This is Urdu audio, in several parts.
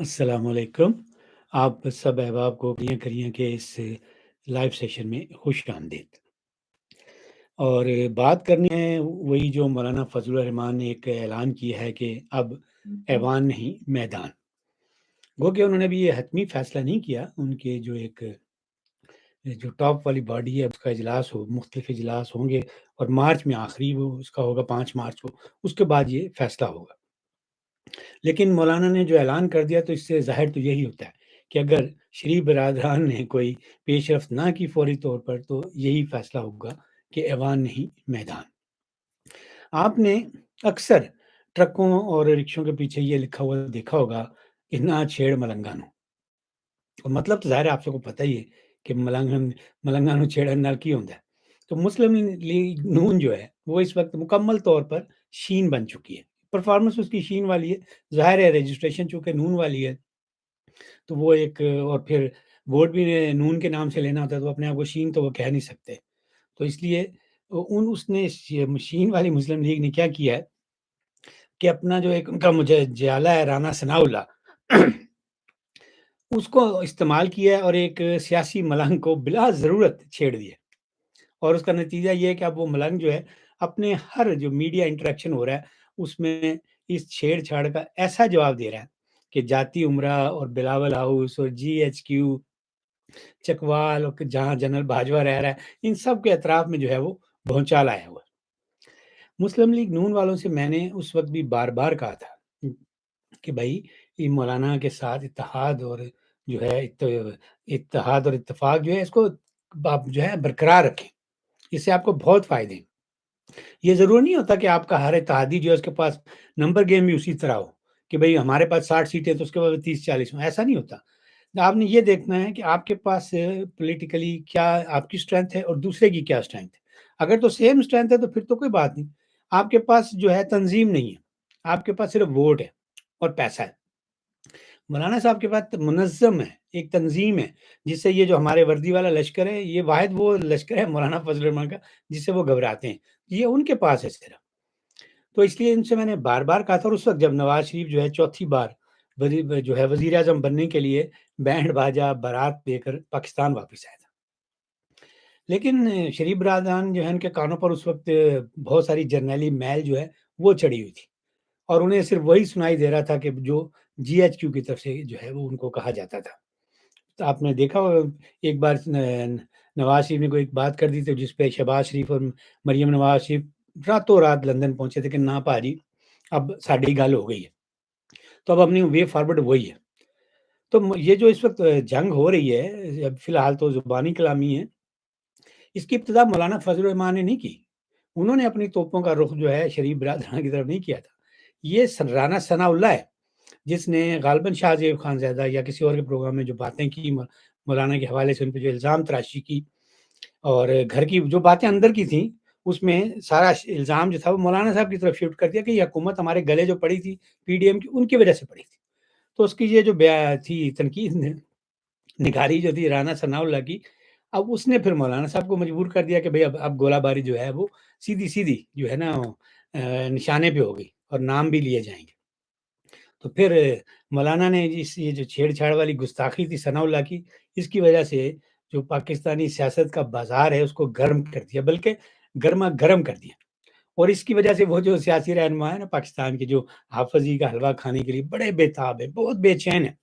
السلام علیکم۔ آپ سب احباب کو کریاں کریاں کے اس لائیو سیشن میں خوش آمدید۔ اور بات کرنی ہے وہی جو مولانا فضل الرحمان نے ایک اعلان کیا ہے کہ اب ایوان نہیں میدان۔ گو کہ انہوں نے بھی یہ حتمی فیصلہ نہیں کیا، ان کے جو ٹاپ والی باڈی ہے اس کا اجلاس ہو، مختلف اجلاس ہوں گے اور مارچ میں آخری وہ اس کا ہوگا 5 مارچ کو، اس کے بعد یہ فیصلہ ہوگا۔ لیکن مولانا نے جو اعلان کر دیا تو اس سے ظاہر تو یہی ہوتا ہے کہ اگر شریف برادران نے کوئی پیش رفت نہ کی فوری طور پر تو یہی فیصلہ ہوگا کہ ایوان نہیں میدان۔ آپ نے اکثر ٹرکوں اور رکشوں کے پیچھے یہ لکھا ہوا دیکھا ہوگا کہ نہ چھیڑ ملنگانو، اور مطلب تو ظاہر ہے آپ سب کو پتہ ہی ہے کہ ملنگانو چھیڑن نال کی ہوتا ہے۔ تو مسلم لیگ نون جو ہے وہ اس وقت مکمل طور پر شین بن چکی ہے، پرفارمنس اس کی شین والی ہے، ظاہر ہے رجسٹریشن چونکہ نون والی ہے تو وہ ایک، اور پھر ووٹ بھی نون کے نام سے لینا ہوتا ہے تو اپنے آپ کو شین تو وہ کہہ نہیں سکتے، تو اس لیے اس نے شین والی مسلم لیگ نے کیا کیا ہے کہ اپنا جو ایک ان کا مجھے جیالہ ہے رانا ثناء اللہ اس کو استعمال کیا ہے اور ایک سیاسی ملنگ کو بلا ضرورت چھیڑ دیا، اور اس کا نتیجہ یہ ہے کہ اب وہ ملنگ جو ہے اپنے ہر جو میڈیا انٹریکشن ہو رہا ہے اس میں اس چھیڑ چھاڑ کا ایسا جواب دے رہا ہے کہ جاتی عمرہ اور بلاول ہاؤس اور جی ایچ کیو چکوال اور جہاں جنرل باجوہ رہ رہا ہے ان سب کے اطراف میں جو ہے وہ بھونچال آیا ہوا ہے۔ مسلم لیگ نون والوں سے میں نے اس وقت بھی بار بار کہا تھا کہ بھائی یہ مولانا کے ساتھ اتحاد اور جو ہے اتحاد اور اتفاق جو ہے اس کو آپ جو ہے برقرار رکھیں، اس سے آپ کو بہت فائدے ہیں۔ یہ ضروری نہیں ہوتا کہ آپ کا ہر اتحادی جو ہے اس کے پاس نمبر گیم بھی اسی طرح ہو کہ بھئی ہمارے پاس 60 سیٹیں تو اس کے بعد 30-40 ہوں، ایسا نہیں ہوتا۔ آپ نے یہ دیکھنا ہے کہ آپ کے پاس پولیٹیکلی کیا آپ کی اسٹرینتھ ہے اور دوسرے کی کیا اسٹرینتھ ہے۔ اگر تو سیم اسٹرینتھ ہے تو پھر تو کوئی بات نہیں، آپ کے پاس جو ہے تنظیم نہیں ہے، آپ کے پاس صرف ووٹ ہے اور پیسہ ہے۔ مولانا صاحب کے پاس منظم ہے، ایک تنظیم ہے، جس سے یہ جو ہمارے وردی والا لشکر ہے یہ واحد وہ لشکر ہے مولانا فضل الرحمان کا جس سے وہ گھبراتے ہیں، یہ ان کے پاس ہے صرف۔ تو اس لیے ان سے میں نے بار بار کہا تھا، اور اس وقت جب نواز شریف جو ہے چوتھی بار جو ہے وزیر اعظم بننے کے لیے بینڈ باجا بارات دے کر پاکستان واپس آیا تھا، لیکن شریف برادران جو ہے ان کے کانوں پر اس وقت بہت ساری جرنیلی میل جو ہے وہ چڑھی ہوئی تھی، اور انہیں صرف وہی سنائی دے رہا تھا کہ جو جی ایچ کیو کی طرف سے جو ہے وہ ان کو کہا جاتا تھا۔ تو آپ نے دیکھا ہوگا ایک بار نواز شریف نے کوئی ایک بات کر دی تھی جس پہ شہباز شریف اور مریم نواز شریف راتوں رات لندن پہنچے تھے کہ نا پاجی اب ساڈی گل ہو گئی ہے، تو اب اپنی وے فارورڈ وہی ہے۔ تو یہ جو اس وقت جنگ ہو رہی ہے فی الحال تو زبانی کلامی ہے، اس کی ابتدا مولانا فضل الرحمان نے نہیں کی، انہوں نے اپنی توپوں کا رخ جو ہے شریف برادران کی طرف نہیں کیا تھا، یہ رانا ثناء اللہ ہے جس نے غالباً شاہ زیب خان زیدہ یا کسی اور کے پروگرام میں جو باتیں کی مولانا کے حوالے سے ان پہ جو الزام تراشی کی اور گھر کی جو باتیں اندر کی تھیں اس میں سارا الزام جو تھا وہ مولانا صاحب کی طرف شفٹ کر دیا کہ یہ حکومت ہمارے گلے جو پڑی تھی پی ڈی ایم کی ان کی وجہ سے پڑی تھی۔ تو اس کی یہ جو تھی تنقید نگاری جو تھی رانا ثناء اللہ کی، اب اس نے پھر مولانا صاحب کو مجبور کر دیا کہ بھئی اب گولہ باری جو ہے وہ سیدھی جو ہے نا نشانے پہ ہو گئی اور نام بھی لیے جائیں گے۔ تو پھر مولانا نے یہ جو چھیڑ چھاڑ والی گستاخی تھی ثناء اللہ کی، اس کی وجہ سے جو پاکستانی سیاست کا بازار ہے اس کو گرم کر دیا، بلکہ گرما گرم کر دیا، اور اس کی وجہ سے وہ جو سیاسی رہنما ہے نا پاکستان کے جو حافظی کا حلوہ کھانے کے لیے بڑے بےتاب ہیں، بہت بے چین ہیں،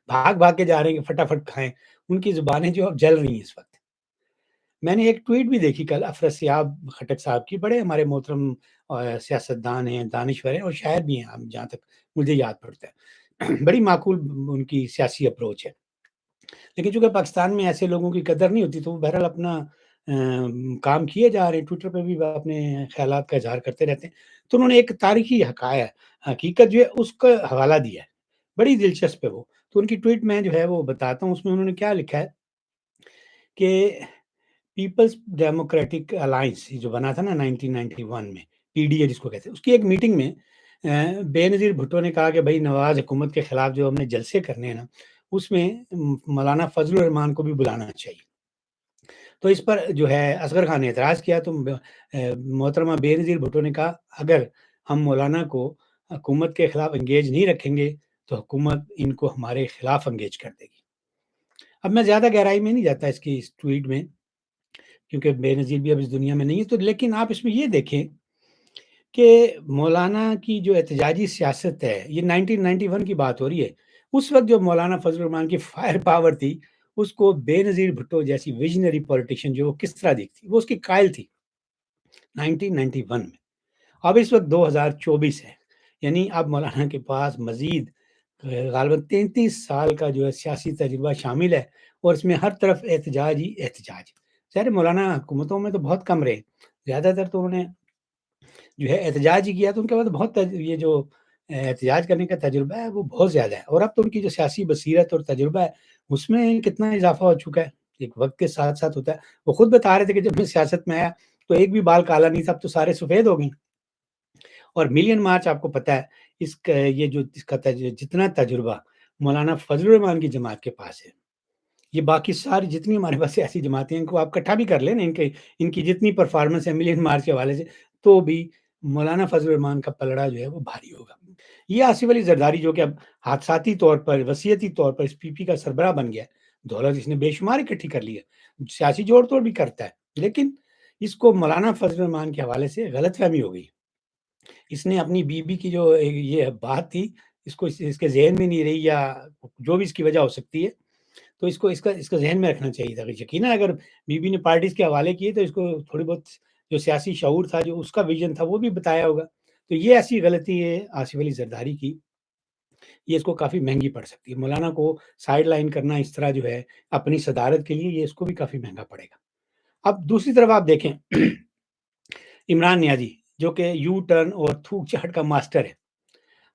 بھاگ بھاگ کے جا رہے ہیں کہ فٹافٹ کھائیں، ان کی زبانیں جو اب جل رہی ہیں اس وقت۔ میں نے ایک ٹویٹ بھی دیکھی کل افراسیاب خٹک صاحب کی، بڑے ہمارے محترم سیاستدان ہیں، دانشور ہیں اور شاعر بھی ہیں، ہم جہاں تک مجھے یاد پڑتا ہے، بڑی معقول ان کی سیاسی اپروچ ہے، لیکن چونکہ پاکستان میں ایسے لوگوں کی قدر نہیں ہوتی تو وہ بہرحال اپنا کام کیے جا رہے ہیں، ٹویٹر پہ بھی وہ اپنے خیالات کا اظہار کرتے رہتے ہیں۔ تو انہوں نے ایک تاریخی حقیقت جو ہے اس کا حوالہ دیا ہے، بڑی دلچسپ ہے وہ، تو ان کی ٹویٹ میں جو ہے وہ بتاتا ہوں، اس میں انہوں نے کیا لکھا ہے کہ پیپلز ڈیموکریٹک الائنس جو بنا تھا نا 1991 میں، پی ڈی اے جس کو کہتے ہیں، اس کی ایک میٹنگ میں بے نظیر بھٹو نے کہا کہ بھائی نواز حکومت کے خلاف جو ہم نے جلسے کرنے ہیں نا اس میں مولانا فضل الرحمان کو بھی بلانا چاہیے۔ تو اس پر جو ہے اصغر خان نے اعتراض کیا، تو محترمہ بے نظیر بھٹو نے کہا اگر ہم مولانا کو حکومت کے خلاف انگیج نہیں رکھیں گے تو حکومت ان کو ہمارے خلاف انگیج کر دے گی۔ اب میں زیادہ گہرائی میں نہیں جاتا اس ٹویٹ میں، کیونکہ بے نظیر بھی اب اس دنیا میں نہیں ہے، تو لیکن آپ اس میں یہ دیکھیں کہ مولانا کی جو احتجاجی سیاست ہے، یہ 1991 کی بات ہو رہی ہے۔ اس وقت جو مولانا فضل الرحمان کی فائر پاور تھی، اس کو بے نظیر بھٹو جیسی ویژنری پولیٹیشین جو وہ کس طرح دیکھتی، وہ اس کی قائل تھی 1991 میں۔ اب اس وقت 2024 ہے، یعنی اب مولانا کے پاس مزید غالباً 33 سال کا جو ہے سیاسی تجربہ شامل ہے، اور اس میں ہر طرف احتجاج ہی احتجاج۔ ظاہر ہے مولانا حکومتوں میں تو بہت کم رہے، زیادہ تر تو انہوں نے جو ہے احتجاج ہی کیا، تو ان کے بعد بہت یہ جو احتجاج کرنے کا تجربہ ہے وہ بہت زیادہ ہے، اور اب تو ان کی جو سیاسی بصیرت اور تجربہ ہے اس میں کتنا اضافہ ہو چکا ہے، ایک وقت کے ساتھ ساتھ ہوتا ہے۔ وہ خود بتا رہے تھے کہ جب میں سیاست میں آیا تو ایک بھی بال کالا نہیں تھا، اب تو سارے سفید ہو گئے۔ اور ملین مارچ آپ کو پتہ ہے اس کا جتنا تجربہ مولانا فضل الرحمان کی جماعت کے پاس ہے، یہ باقی ساری جتنی ہمارے پاس ایسی جماعتیں ہیں، ان کو آپ اکٹھا بھی کر لیں نا، ان کی جتنی پرفارمنس ہے ملین مارچ کے حوالے سے، تو بھی مولانا فضل الرحمان کا پلڑا جو ہے وہ بھاری ہوگا۔ یہ آصف علی زرداری جو کہ اب حادثاتی طور پر، وصیتی طور پر اس پی پی کا سربراہ بن گیا ہے، دولت اس نے بے شمار اکٹھی کر لی ہے، سیاسی جوڑ توڑ بھی کرتا ہے، لیکن اس کو مولانا فضل الرحمان کے حوالے سے غلط فہمی ہو گئی۔ اس نے اپنی بیوی کی جو یہ بات تھی، اس کو اس کے ذہن میں نہیں رہی، یا جو بھی اس کی وجہ ہو سکتی ہے، تو اس کا ذہن میں رکھنا چاہیے تھا۔ یقیناً اگر بیوی نے پارٹیز کے حوالے کیے تو اس کو تھوڑی بہت جو سیاسی شعور تھا، جو اس کا ویژن تھا، وہ بھی بتایا ہوگا۔ تو یہ ایسی غلطی ہے آصف علی زرداری کی، یہ اس کو کافی مہنگی پڑ سکتی ہے۔ مولانا کو سائڈ لائن کرنا اس طرح جو ہے اپنی صدارت کے لیے، یہ اس کو بھی کافی مہنگا پڑے گا۔ اب دوسری طرف آپ دیکھیں عمران نیازی جو کہ یو ٹرن اور تھوک چاٹ کا ماسٹر ہے،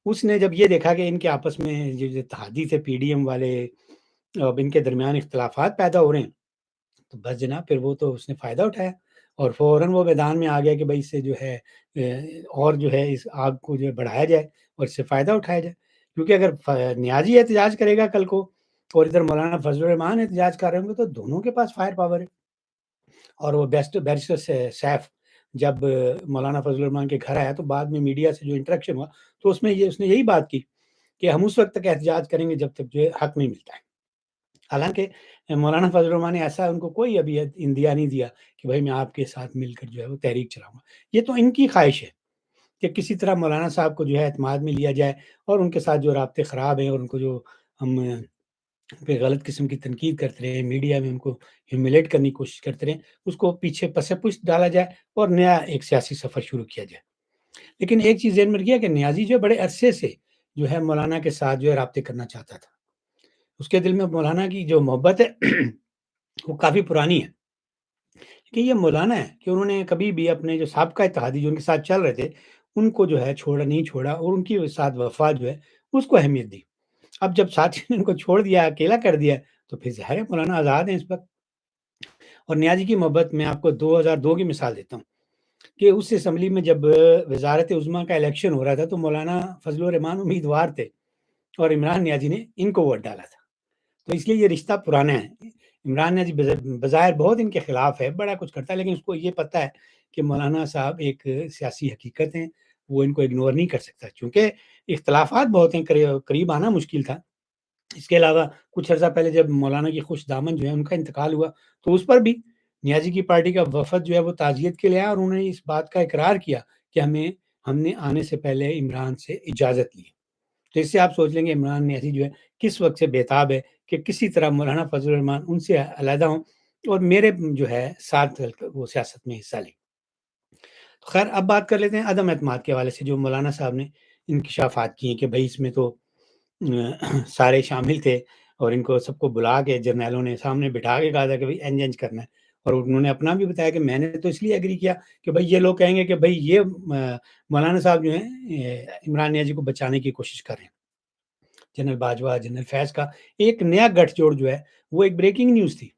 اس نے جب یہ دیکھا کہ ان کے آپس میں جو اتحادی تھے پی ڈی ایم والے، اب ان کے درمیان اختلافات پیدا ہو رہے ہیں، تو بس جناب پھر وہ تو اس نے فائدہ اٹھایا اور فوراً وہ میدان میں آ گیا کہ بھائی اس سے جو ہے اور جو ہے اس آگ کو جو ہے بڑھایا جائے اور اس سے فائدہ اٹھایا جائے، کیونکہ اگر نیازی احتجاج کرے گا کل کو اور ادھر مولانا فضل الرحمان احتجاج کر رہے ہوں گے، تو دونوں کے پاس فائر پاور ہے۔ اور وہ بیرسٹر سیف جب مولانا فضل الرحمان کے گھر آیا تو بعد میں میڈیا سے جو انٹریکشن ہوا، تو اس نے یہی بات کی کہ ہم اس وقت تک احتجاج کریں گے جب تک جو ہے حق نہیں ملتا ہے۔ حالانکہ مولانا فضل الرحمان نے ایسا ان کو کوئی ابھی اندیا نہیں دیا کہ بھائی میں آپ کے ساتھ مل کر جو ہے وہ تحریک چلاؤں گا۔ یہ تو ان کی خواہش ہے کہ کسی طرح مولانا صاحب کو جو ہے اعتماد میں لیا جائے، اور ان کے ساتھ جو رابطے خراب ہیں اور ان کو جو ہم پہ غلط قسم کی تنقید کرتے رہے، میڈیا میں ان کو ہیومیلیٹ کرنے کی کوشش کرتے رہے، اس کو پیچھے پس پشت ڈالا جائے اور نیا ایک سیاسی سفر شروع کیا جائے۔ لیکن ایک چیز ذہن میں رکھیے کہ نیازی جو ہے بڑے عرصے سے جو ہے مولانا کے ساتھ جو ہے رابطے کرنا چاہتا تھا، اس کے دل میں مولانا کی جو محبت ہے وہ کافی پرانی ہے، کہ یہ مولانا ہے کہ انہوں نے کبھی بھی اپنے جو سابقہ اتحادی جو ان کے ساتھ چل رہے تھے ان کو جو ہے نہیں چھوڑا، اور ان کی ساتھ وفا جو ہے اس کو اہمیت دی۔ اب جب ساتھی نے ان کو چھوڑ دیا، اکیلا کر دیا، تو پھر ظاہر ہے مولانا آزاد ہیں اس وقت۔ اور نیازی کی محبت میں آپ کو 2002 کی مثال دیتا ہوں کہ اس اسمبلی میں جب وزارت عظمیٰ کا الیکشن ہو رہا تھا تو مولانا فضل الرحمان امیدوار تھے اور عمران نیازی نے ان کو ووٹ ڈالا تھا، تو اس لیے یہ رشتہ پرانا ہے۔ عمران نیازی بظاہر بہت ان کے خلاف ہے، بڑا کچھ کرتا ہے، لیکن اس کو یہ پتہ ہے کہ مولانا صاحب ایک سیاسی حقیقت ہیں، وہ ان کو اگنور نہیں کر سکتا، چونکہ اختلافات بہت ہیں، قریب آنا مشکل تھا۔ اس کے علاوہ کچھ عرصہ پہلے جب مولانا کی خوش دامن جو ہے ان کا انتقال ہوا، تو اس پر بھی نیازی کی پارٹی کا وفد جو ہے وہ تعزیت کے لیے آیا، اور انہوں نے اس بات کا اقرار کیا کہ ہم نے آنے سے پہلے عمران سے اجازت لی۔ تو اس سے آپ سوچ لیں گے عمران نیازی جو ہے کس وقت سے بےتاب ہے کہ کسی طرح مولانا فضل الرحمان ان سے علیحدہ ہوں اور میرے جو ہے ساتھ وہ سیاست میں حصہ لیں۔ تو خیر اب بات کر لیتے ہیں عدم اعتماد کے حوالے سے، جو مولانا صاحب نے انکشافات کیے کہ بھائی اس میں تو سارے شامل تھے، اور ان کو سب کو بلا کے جرنیلوں نے سامنے بٹھا کے کہا تھا کہ بھائی انج کرنا ہے، اور انہوں نے اپنا بھی بتایا کہ میں نے تو اس لیے ایگری کیا کہ بھائی یہ لوگ کہیں گے کہ بھائی یہ مولانا صاحب جو ہیں عمران نیازی کو بچانے کی کوشش کر رہے ہیں۔ جنرل باجوہ، جنرل فیض کا ایک نیا گٹھ جوڑ جو ہے وہ ایک بریکنگ نیوز تھی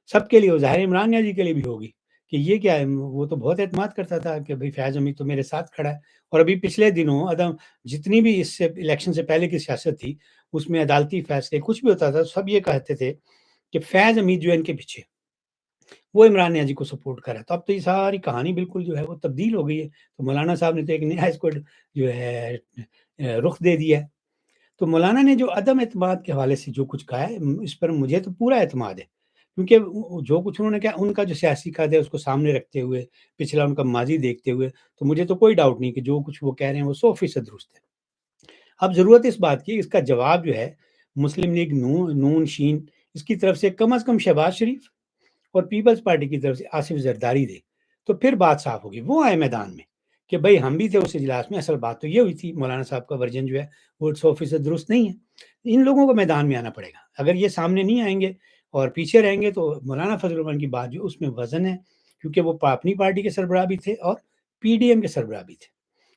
سب کے لیے، ظاہر عمران نیازی کے لیے بھی ہوگی کہ یہ کیا ہے، وہ تو بہت اعتماد کرتا تھا کہ بھائی فیض حمید تو میرے ساتھ کھڑا ہے، اور ابھی پچھلے دنوں جتنی بھی اس سے الیکشن سے پہلے کی سیاست تھی اس میں عدالتی فیصلے کچھ بھی ہوتا تھا، سب یہ کہتے تھے کہ فیض حمید جو ہے ان کے پیچھے، وہ عمران نیازی کو سپورٹ کر رہا ہے۔ تو اب تو یہ ساری کہانی بالکل جو ہے وہ تبدیل ہو گئی ہے، تو مولانا صاحب نے تو ایک نیا اس کو جو ہے رخ دے دیا ہے۔ تو مولانا نے جو عدم اعتماد کے حوالے سے جو کچھ کہا ہے اس پر مجھے تو پورا اعتماد ہے، کیونکہ جو کچھ انہوں نے کہا ان کا جو سیاسی قد ہے اس کو سامنے رکھتے ہوئے، پچھلا ان کا ماضی دیکھتے ہوئے، تو مجھے تو کوئی ڈاؤٹ نہیں کہ جو کچھ وہ کہہ رہے ہیں وہ 100% درست ہے۔ اب ضرورت اس بات کی اس کا جواب جو ہے مسلم لیگ نون شین اس کی طرف سے کم از کم شہباز شریف اور پیپلز پارٹی کی طرف سے آصف زرداری دے، تو پھر بات صاف ہوگی۔ وہ آئے میدان میں کہ بھائی ہم بھی تھے اس اجلاس میں، اصل بات تو یہ ہوئی تھی، مولانا صاحب کا ورژن جو ہے وہ 100% درست نہیں ہے۔ ان لوگوں کو میدان میں آنا پڑے گا، اگر یہ سامنے نہیں آئیں گے اور پیچھے رہیں گے تو مولانا فضل الرحمان کی بات جو اس میں وزن ہے، کیونکہ وہ اپنی پارٹی کے سربراہ بھی تھے اور پی ڈی ایم کے سربراہ بھی تھے،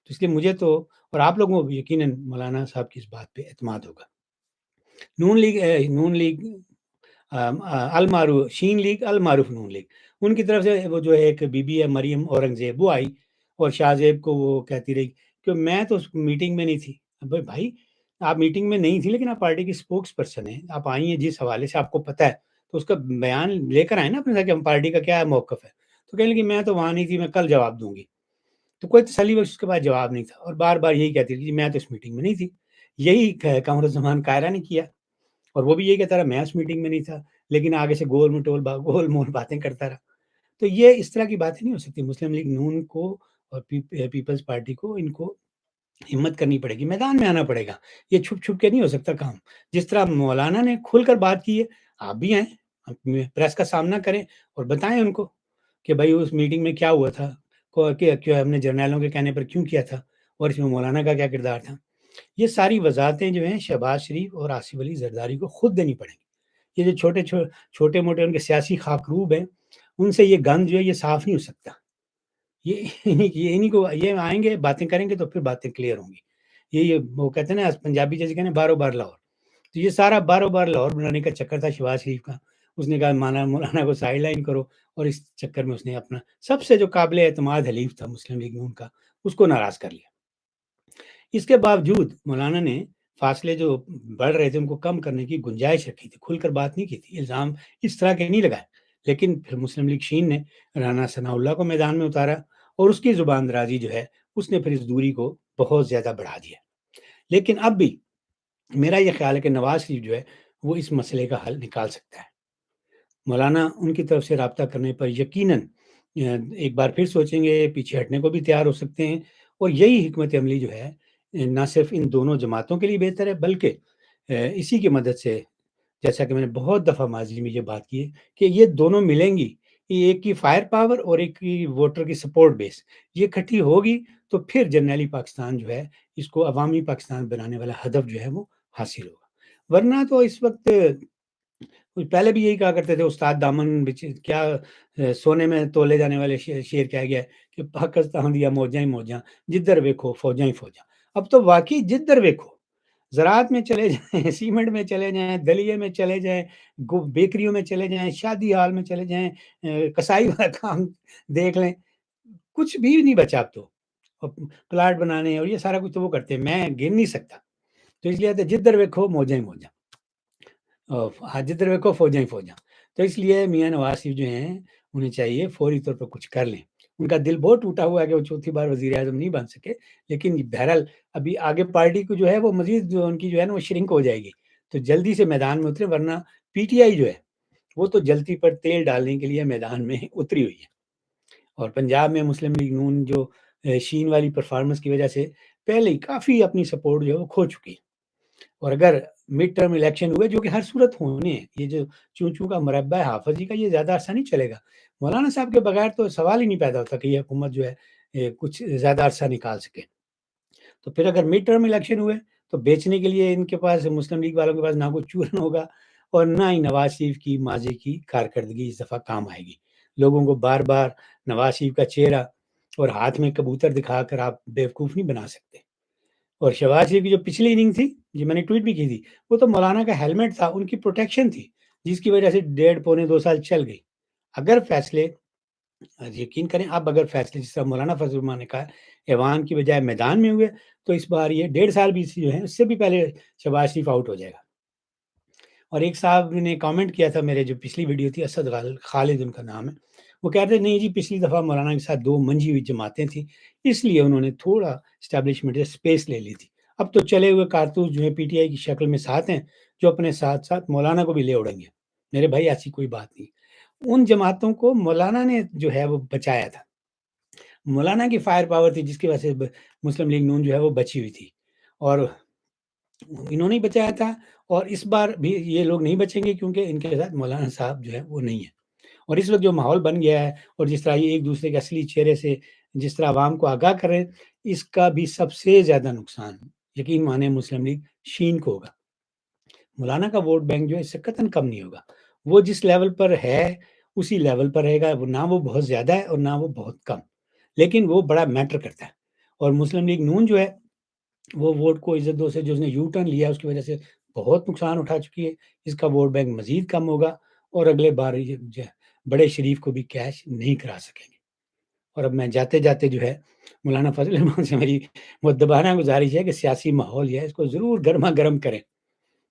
تو اس لیے مجھے تو اور آپ لوگوں کو بھی یقیناً مولانا صاحب کی اس بات پہ اعتماد ہوگا۔ نون لیگ المعروف شین لیگ المعروف نون لیگ ان کی طرف سے وہ جو ایک بی بی ہے مریم اورنگزیب وہ آئی اور شاہ زیب کو وہ کہتی رہی کہ میں تو اس میٹنگ میں نہیں تھی۔ اب بھائی آپ میٹنگ میں نہیں تھی لیکن آپ پارٹی کی اسپوکس پرسن ہیں، آپ آئی ہیں جس حوالے سے آپ کو پتہ ہے تو اس کا بیان لے کر آئے نا اپنے ساتھ کہ ہم پارٹی کا کیا موقف ہے، تو کہنے لگی میں تو وہاں نہیں تھی، میں کل جواب دوں گی۔ تو کوئی تسلی بخش اس کے بعد جواب نہیں تھا اور بار بار یہی کہتی تھی میں تو اس میٹنگ میں نہیں تھی۔ یہی قمر الزمان کائرہ نے کیا اور وہ بھی یہ کہتا رہا میں اس میٹنگ میں نہیں تھا، لیکن آگے سے گول مول باتیں کرتا رہا۔ تو یہ اس طرح کی باتیں نہیں ہو سکتی۔ مسلم لیگ نون کو اور پیپلز پارٹی کو ان کو ہمت کرنی پڑے گی، میدان میں آنا پڑے گا، یہ چھپ چھپ کے نہیں ہو سکتا کام۔ جس طرح مولانا نے کھل کر بات کی ہے، آپ بھی آئیں، پریس کا سامنا کریں اور بتائیں ان کو کہ بھائی اس میٹنگ میں کیا ہوا تھا، کیوں ہم نے جرنیلوں کے کہنے پر کیوں کیا تھا اور اس میں مولانا کا کیا کردار تھا۔ یہ ساری وضاحتیں جو ہیں شہباز شریف اور آصف علی زرداری کو خود دینی پڑیں گی۔ یہ جو چھوٹے موٹے ان کے سیاسی خاکروب ہیں ان سے یہ گند جو ہے یہ صاف نہیں ہو سکتا۔ یہ انہیں کو یہ آئیں گے باتیں کریں گے تو پھر باتیں کلیئر ہوں گی۔ یہ وہ کہتے ہیں نا پنجابی جیسے کہتے ہیں بارو بار لاہور، تو یہ سارا بارو بار لاہور بنانے کا چکر تھا شہباز شریف کا۔ اس نے کہا مولانا کو سائڈ لائن کرو اور اس چکر میں اس نے اپنا سب سے جو قابل اعتماد حلیف تھا مسلم لیگ نون کا اس کو ناراض کر لیا۔ اس کے باوجود مولانا نے فاصلے جو بڑھ رہے تھے ان کو کم کرنے کی گنجائش رکھی تھی، کھل کر بات نہیں کی تھی، الزام اس طرح کے نہیں لگائے۔ لیکن پھر مسلم لیگ شین نے رانا ثناء اللہ کو میدان میں اتارا اور اس کی زبان درازی جو ہے اس نے پھر اس دوری کو بہت زیادہ بڑھا دیا۔ لیکن اب بھی میرا یہ خیال ہے کہ نواز شریف جو ہے وہ اس مسئلے کا حل نکال سکتا ہے۔ مولانا ان کی طرف سے رابطہ کرنے پر یقیناً ایک بار پھر سوچیں گے، پیچھے ہٹنے کو بھی تیار ہو سکتے ہیں، اور یہی حکمت عملی جو ہے نہ صرف ان دونوں جماعتوں کے لیے بہتر ہے بلکہ اسی کی مدد سے، جیسا کہ میں نے بہت دفعہ ماضی میں یہ بات کی ہے کہ یہ دونوں ملیں گی، ایک کی فائر پاور اور ایک کی ووٹر کی سپورٹ بیس، یہ اکٹھی ہوگی تو پھر جرنیلی پاکستان جو ہے اس کو عوامی پاکستان بنانے والا ہدف جو ہے وہ حاصل ہوگا۔ ورنہ تو اس وقت پہلے بھی یہی کہا کرتے تھے استاد دامن کیا سونے میں تولے جانے والے شعر کہہ گیا ہے کہ پاکستان دیا موجاں ہی موجاں جدھر ویکھو فوجاں ہی فوجاں۔ اب تو واقعی جدھر ویکھو، زراعت میں چلے جائیں، سیمنٹ میں چلے جائیں، دلیے میں چلے جائیں، بیکریوں میں چلے جائیں، شادی ہال میں چلے جائیں، کسائی والا کام دیکھ لیں، کچھ بھی نہیں بچا اب تو۔ پلاٹ بنانے اور یہ سارا کچھ تو وہ کرتے ہیں، میں گن نہیں سکتا۔ تو اس لیے جدھر ویکھو موجاں ہی موجاں، جدھر ویکھو فوجاں ہی فوجاں۔ تو اس لیے میاں نواز شریف جو ہیں انہیں چاہیے فوری طور پر کچھ کر لیں۔ ان کا دل بہت ٹوٹا ہوا ہے کہ وہ چوتھی بار وزیر اعظم نہیں بن سکے، لیکن بہرحال ابھی آگے پارٹی کو جو ہے وہ مزید جو ان کی جو ہے نا وہ شرنک ہو جائے گی، تو جلدی سے میدان میں اترے، ورنہ پی ٹی آئی جو ہے وہ تو جلتی پر تیل ڈالنے کے لیے میدان میں اتری ہوئی ہے۔ اور پنجاب میں مسلم لیگ نون جو شین والی پرفارمنس کی وجہ سے پہلے ہی کافی اپنی سپورٹ جو ہے وہ کھو چکی ہے، اور اگر مڈ ٹرم الیکشن ہوئے جو کہ ہر صورت ہونے ہیں، یہ جو چون کا مربع ہے حافظ جی کا یہ زیادہ عرصہ نہیں چلے گا، مولانا صاحب کے بغیر تو سوال ہی نہیں پیدا ہوتا کہ یہ حکومت جو ہے کچھ زیادہ عرصہ نکال سکے۔ تو پھر اگر مڈ ٹرم الیکشن ہوئے تو بیچنے کے لیے ان کے پاس مسلم لیگ والوں کے پاس نہ کوئی چورن ہوگا اور نہ ہی نواز شریف کی ماضی کی کارکردگی اس دفعہ کام آئے گی۔ لوگوں کو بار بار نواز شریف کا چہرہ اور ہاتھ میں کبوتر دکھا کر آپ بیوقوف نہیں بنا سکتے۔ اور شہباز شریف کی جو پچھلی اننگ تھی جی میں نے ٹویٹ بھی کی تھی، وہ تو مولانا کا ہیلمٹ تھا، ان کی پروٹیکشن تھی، جس کی وجہ سے 1.5-2 سال چل گئی۔ اگر فیصلے یقین کریں اب اگر فیصلے جس طرح مولانا فضل الرحمان نے کہا ایوان کی بجائے میدان میں ہوئے تو اس بار یہ 1.5 سال بھی جو ہے اس سے بھی پہلے شہباز شریف آؤٹ ہو جائے گا۔ اور ایک صاحب نے کامنٹ کیا تھا میرے جو پچھلی ویڈیو تھی، اسد خالد ان کا نام ہے، وہ کہتے ہیں نہیں جی پچھلی دفعہ مولانا کے ساتھ 2 منجھی ہوئی جماعتیں تھیں، اس لیے انہوں نے تھوڑا اسٹیبلشمنٹ سے اسپیس لے لی تھی، اب تو چلے ہوئے کارتوس جو ہیں پی ٹی آئی کی شکل میں ساتھ ہیں، جو اپنے ساتھ-ساتھ مولانا کو بھی لے اڑیں گے۔ میرے بھائی ایسی کوئی بات نہیں۔ ان جماعتوں کو مولانا نے جو ہے وہ بچایا تھا۔ مولانا کی فائر پاور تھی جس کی وجہ سے مسلم لیگ نون جو ہے وہ بچی ہوئی تھی، اور انہوں نے ہی بچایا تھا، اور اس بار بھی یہ لوگ نہیں بچیں گے کیونکہ ان کے ساتھ مولانا صاحب جو ہے وہ نہیں ہے۔ اور اس وقت جو ماحول بن گیا ہے اور جس طرح یہ ایک دوسرے کے اصلی چہرے سے جس طرح عوام کو آگاہ کر رہے ہیں، اس کا بھی سب سے زیادہ نقصان یقین مانیں مسلم لیگ شین کو ہوگا۔ مولانا کا ووٹ بینک جو ہے اس سے قطعاً کم نہیں ہوگا۔ وہ جس لیول پر ہے اسی لیول پر رہے گا، وہ نہ وہ بہت زیادہ ہے اور نہ وہ بہت کم، لیکن وہ بڑا میٹر کرتا ہے۔ اور مسلم لیگ نون جو ہے وہ ووٹ کو عزت دو سے جو اس نے یو ٹرن لیا اس کی وجہ سے بہت نقصان اٹھا چکی ہے۔ اس کا ووٹ بینک مزید کم ہوگا اور اگلے بار یہ جو ہے بڑے شریف کو بھی کیش نہیں کرا سکیں گے۔ اور اب میں جاتے جاتے جو ہے مولانا فضل الرحمان سے میری مؤدبانہ گزارش ہے کہ سیاسی ماحول جو ہے اس کو ضرور گرما گرم کریں،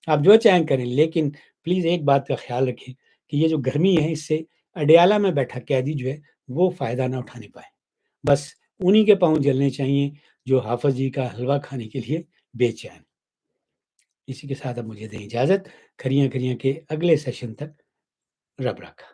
آپ جو چاہیں کریں، لیکن پلیز ایک بات کا خیال رکھیں کہ یہ جو گرمی ہے اس سے اڈیالہ میں بیٹھا قیدی جو ہے وہ فائدہ نہ اٹھانے پائے۔ بس انہی کے پاؤں جلنے چاہیے جو حافظ جی کا حلوہ کھانے کے لیے بے چین۔ اسی کے ساتھ اب مجھے دیں اجازت، کھریاں کھریاں کے اگلے سیشن تک رب رکھا۔